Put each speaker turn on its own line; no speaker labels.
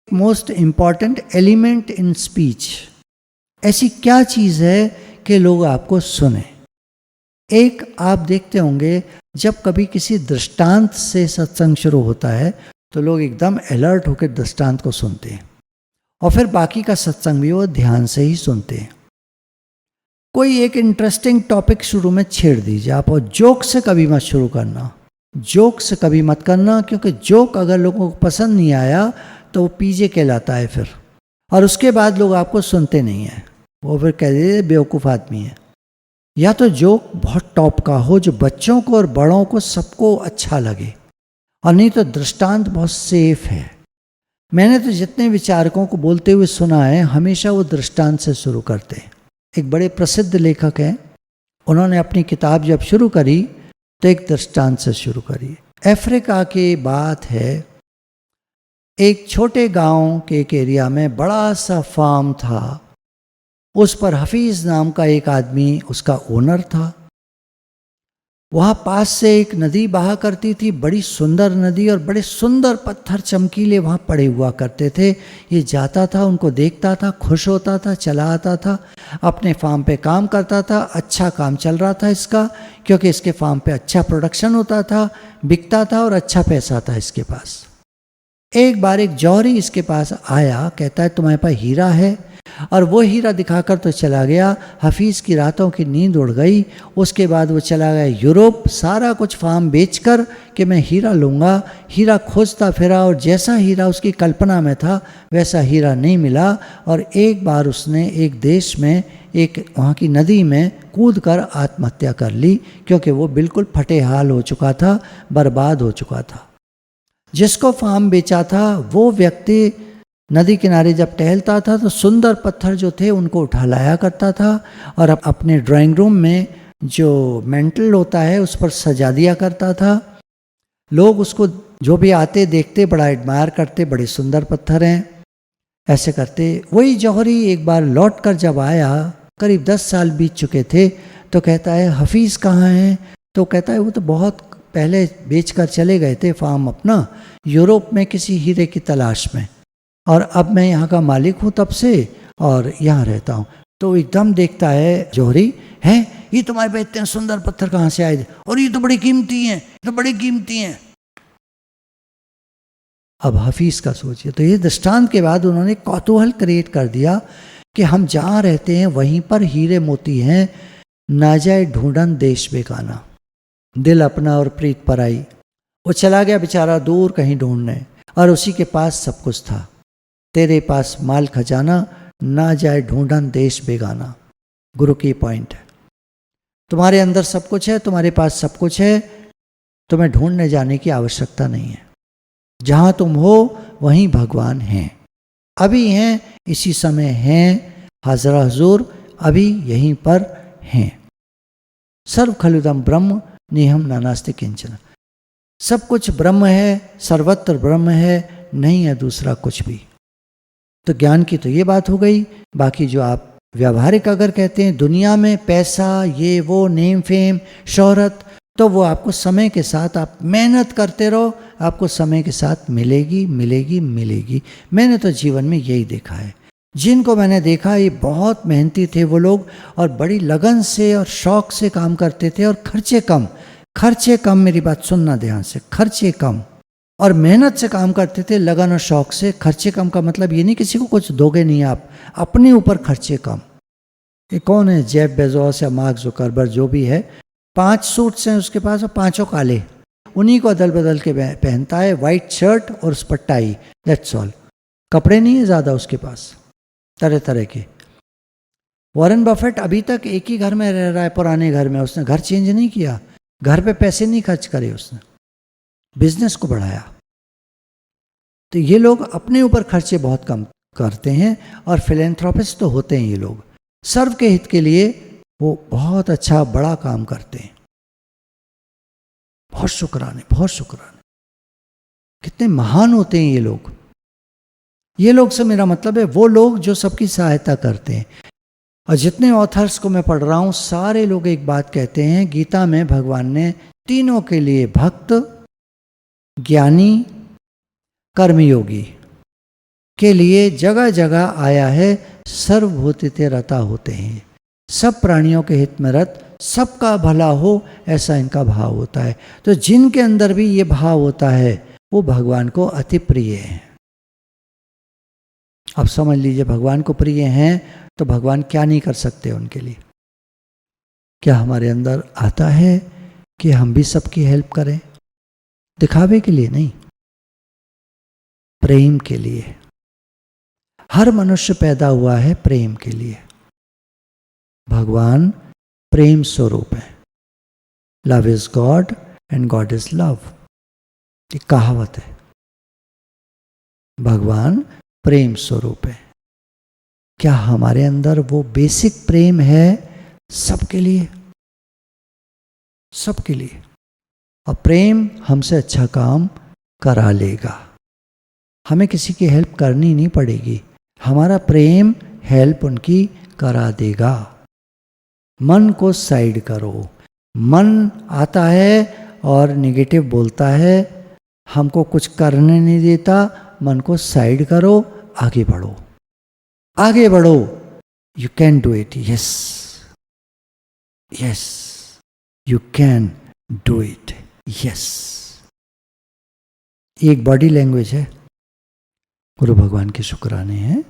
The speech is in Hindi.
Most important element in speech, ऐसी क्या चीज़ है कि लोग आपको सुने। एक आप देखते होंगे जब कभी किसी दृष्टांत से सत्संग शुरू होता है तो लोग एकदम अलर्ट होकर दृष्टांत को सुनते हैं और फिर बाकी का सत्संग भी वो ध्यान से ही सुनते हैं। कोई एक इंटरेस्टिंग टॉपिक शुरू में छेड़ दीजिए आप, और जोक से कभी मत शुरू करना, जोक से कभी मत करना, क्योंकि जोक अगर लोगों को पसंद नहीं आया तो वो पीजे कहलाता है फिर, और उसके बाद लोग आपको सुनते नहीं हैं, वो फिर कह देते बेवकूफ़ आदमी है। या तो जोक बहुत टॉप का हो जो बच्चों को और बड़ों को सबको अच्छा लगे, और नहीं तो दृष्टांत बहुत सेफ है। मैंने तो जितने विचारकों को बोलते हुए सुना है हमेशा वो दृष्टांत से शुरू करते हैं। एक बड़े प्रसिद्ध लेखक हैं, उन्होंने अपनी किताब जब शुरू करी तो एक दृष्टांत से शुरू करी। अफ्रीका की बात है, एक छोटे गांव के एक एरिया में बड़ा सा फार्म था, उस पर हफीज नाम का एक आदमी उसका ओनर था। वहाँ पास से एक नदी बहा करती थी, बड़ी सुंदर नदी, और बड़े सुंदर पत्थर चमकीले वहाँ पड़े हुआ करते थे। ये जाता था, उनको देखता था, खुश होता था, चला आता था, अपने फार्म पे काम करता था। अच्छा काम चल रहा था इसका, क्योंकि इसके फार्म पे अच्छा प्रोडक्शन होता था, बिकता था और अच्छा पैसा था इसके पास। एक बार एक जौहरी इसके पास आया, कहता है तुम्हारे पास हीरा है, और वो हीरा दिखाकर तो चला गया। हफीज़ की रातों की नींद उड़ गई। उसके बाद वो चला गया यूरोप, सारा कुछ फार्म बेचकर कि मैं हीरा लूँगा। हीरा खोजता फिरा और जैसा हीरा उसकी कल्पना में था वैसा हीरा नहीं मिला, और एक बार उसने एक देश में एक वहाँ की नदी में कूद कर आत्महत्या कर ली, क्योंकि वो बिल्कुल फटे हाल हो चुका था, बर्बाद हो चुका था। जिसको फार्म बेचा था वो व्यक्ति नदी किनारे जब टहलता था तो सुंदर पत्थर जो थे उनको उठा लाया करता था, और अपने ड्राइंग रूम में जो मेंटल होता है उस पर सजा दिया करता था। लोग उसको जो भी आते देखते बड़ा एडमायर करते, बड़े सुंदर पत्थर हैं, ऐसे करते। वही जौहरी एक बार लौट कर जब आया, करीब 10 साल बीत चुके थे, तो कहता है हफीज़ कहाँ हैं? तो कहता है वो तो बहुत पहले बेच कर चले गए थे फार्म अपना, यूरोप में किसी हीरे की तलाश में, और अब मैं यहाँ का मालिक हूँ तब से और यहाँ रहता हूँ। तो एकदम देखता है जौहरी, है ये तुम्हारे पे इतने सुंदर पत्थर कहाँ से आए थे? और ये तो बड़ी कीमती हैं, तो बड़ी कीमती हैं। अब हफीज़ का सोचिए। तो ये दृष्टांत के बाद उन्होंने कौतूहल क्रिएट कर दिया कि हम जहाँ रहते हैं वहीं पर हीरे मोती हैं, ना जाए ढूंढन देश बेगाना, दिल अपना और प्रीत पराई। वो चला गया बेचारा दूर कहीं ढूंढने, और उसी के पास सब कुछ था। तेरे पास माल खजाना, ना जाए ढूंढन देश बेगाना। गुरु की पॉइंट है, तुम्हारे अंदर सब कुछ है, तुम्हारे पास सब कुछ है, तुम्हें ढूंढने जाने की आवश्यकता नहीं है। जहाँ तुम हो वहीं भगवान हैं, अभी हैं, इसी समय हैं, हाजरा हुजूर अभी यहीं पर हैं। सर्व खलुदम ब्रह्म निहम नानास्ति किंचन। सब कुछ ब्रह्म है, सर्वत्र ब्रह्म है, नहीं है दूसरा कुछ भी। तो ज्ञान की तो ये बात हो गई। बाकी जो आप व्यावहारिक अगर कहते हैं दुनिया में पैसा, ये वो, नेम फेम, शोहरत, तो वो आपको समय के साथ, आप मेहनत करते रहो, आपको समय के साथ मिलेगी मिलेगी मिलेगी। मैंने तो जीवन में यही देखा है। जिनको मैंने देखा ये बहुत मेहनती थे वो लोग, और बड़ी लगन से और शौक से काम करते थे, और खर्चे कम, खर्चे कम, मेरी बात सुनना ध्यान से, खर्चे कम, और मेहनत से काम करते थे, लगन और शौक से। खर्चे कम का मतलब ये नहीं किसी को कुछ दोगे नहीं आप, अपने ऊपर खर्चे कम। ये कौन है? जेफ बेजोस या मार्क जुकरबर्ग, जो भी है, 5 सूट्स हैं उसके पास और 5 काले, उन्हीं को अदल बदल के पहनता है, वाइट शर्ट और उस पर टाई, दैट्स ऑल। कपड़े नहीं है ज़्यादा उसके पास, तरह तरह के। वॉरेन बफेट अभी तक एक ही घर में रह रहा है, पुराने घर में, उसने घर चेंज नहीं किया, घर पे पैसे नहीं खर्च करे उसने, बिजनेस को बढ़ाया। तो ये लोग अपने ऊपर खर्चे बहुत कम करते हैं, और फिलेंथ्रोपिस्ट तो होते हैं ये लोग, सर्व के हित के लिए वो बहुत अच्छा बड़ा काम करते हैं। बहुत शुक्राने, बहुत शुक्राने, कितने महान होते हैं ये लोग। ये लोग से मेरा मतलब है वो लोग जो सबकी सहायता करते हैं। और जितने ऑथर्स को मैं पढ़ रहा हूँ सारे लोग एक बात कहते हैं, गीता में भगवान ने तीनों के लिए, भक्त, ज्ञानी, कर्मयोगी, के लिए जगह जगह आया है, सर्वभूतिते रता होते हैं, सब प्राणियों के हित में रत, सबका भला हो ऐसा इनका भाव होता है। तो जिनके अंदर भी ये भाव होता है वो भगवान को अति प्रिय है। अब समझ लीजिए भगवान को प्रिय हैं तो भगवान क्या नहीं कर सकते उनके लिए। क्या हमारे अंदर आता है कि हम भी सबकी हेल्प करें? दिखावे के लिए नहीं, प्रेम के लिए। हर मनुष्य पैदा हुआ है प्रेम के लिए। भगवान प्रेम स्वरूप है। Love is God and God is love, ये कहावत है। भगवान प्रेम स्वरूप है। क्या हमारे अंदर वो बेसिक प्रेम है सबके लिए? सबके लिए। और प्रेम हमसे अच्छा काम करा लेगा, हमें किसी की हेल्प करनी नहीं पड़ेगी, हमारा प्रेम हेल्प उनकी करा देगा। मन को साइड करो। मन आता है और निगेटिव बोलता है, हमको कुछ करने नहीं देता, मन को साइड करो, आगे बढ़ो, आगे बढ़ो। You can do it, yes yes, you can do it, yes. एक बॉडी लैंग्वेज है, गुरु भगवान के शुक्राने हैं।